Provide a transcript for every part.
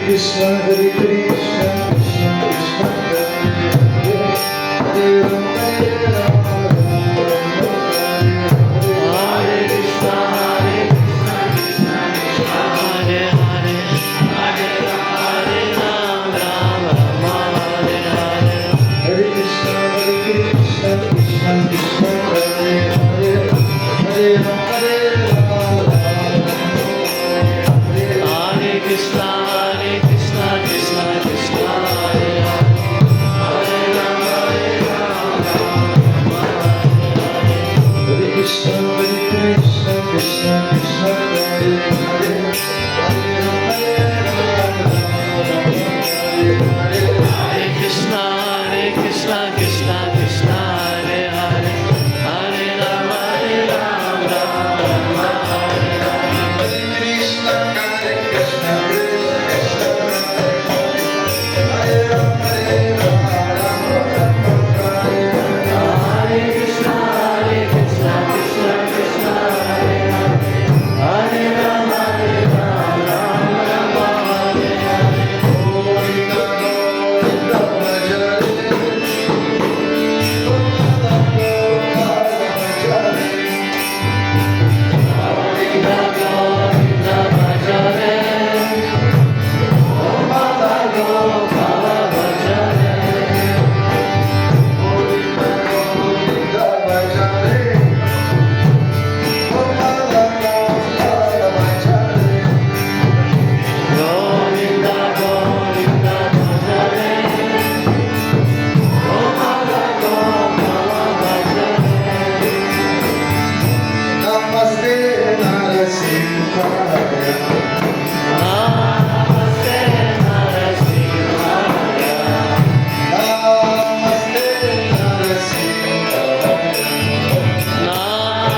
Krishna, Hare Krishna, Krishna Krishna, Hare Hare, Hare Rama, Hare Rama, Hare Krishna, Krishna Krishna, Hare Hare, Hare Rama, Hare Rama, Hare Krishna, Krishna Krishna, Hare Hare, Hare Rama, Hare Rama, Hare Krishna, Krishna Krishna, Hare Hare, Hare Rama, Hare Rama, Hare Krishna, Krishna Krishna, Hare Hare, Hare Rama, Hare Rama, Hare Krishna, Krishna Krishna, Hare Hare, Hare Rama, Hare Rama, Hare Krishna, Krishna Krishna, Hare Rama, Hare Krishna, Krishna Krishna, Hare Hare, Hare Rama, Hare Rama, Hare Hare, Govinda Govinda Bhajare, Govinda Govinda Bhajare, Govinda Govinda Bhajare, Govinda Govinda Bhajare, Govinda Govinda Bhajare, Govinda Govinda Bhajare, Govinda Govinda Bhajare, Govinda Govinda Bhajare. Namaste Narasimhaya, Namaste Narasimhaya, Namaste Narasimhaya, Namaste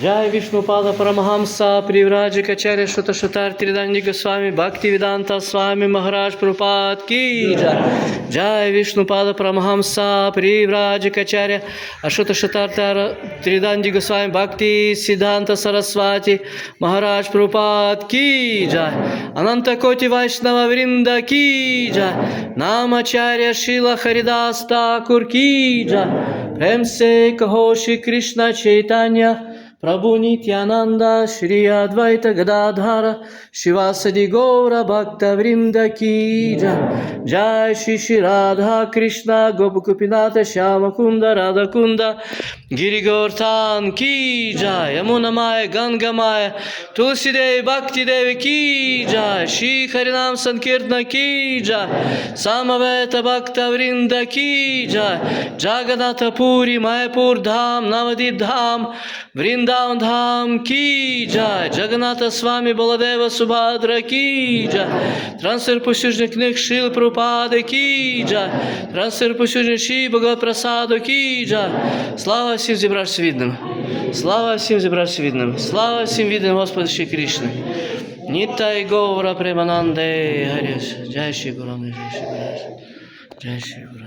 Jai Vishnupada Paramahamsa Privraja Kacharya Shuta Shutar Tridandi Goswami Bhaktivedanta Swami Maharaj Prabhupada Ki Jai. Jai Vishnupada Paramahamsa Privraja Kacharya Ashuta Shutar Tridandi Goswami Bhakti Siddhanta Saraswati Maharaj Prabhupada Ki Jai. Ananta Koti Vaishnava Vrinda Ki Jai. Namacharya Shila Haridas Thakur Ki Jai. Prem se kaho Shri Krishna Chaitanya Prabhu Nityananda Shri Advaita Gadadhara Shivasadi Gaura Bhakta Vrinda Ki Jai. Jai Shri Shri Radha Krishna Gopakupinata Shyama Kunda Radha Kunda Giri Gaurtan Ki Jai. Yamuna Maya Ganga Maya Tulsi Devi Bhakti Devi Ki Jai. Shri Harinam Sankirtana Ki Jai. Samaveta Bhakta Vrinda Ki Jai. Jagannath Puri Mayapur Dham Navadip Dham Vrindavan Dham Ki Jai. Jagannath Swami Baladeva Subhadra Ki Jai. Трансфер посюжних книг Шрили Прабхупади Ки Джай. Трансфер посюжних Шрі Бхагават Прасаду Ки Джай. Слава всім зібравши відним. Слава всім зібравши відним. Слава всім відним Господи Шрі Кришни. Ніттай Гаура Премананде Гареш. Джай Шрі Гуру, Джай Шрі Гуру. Джай Шрі Гуру.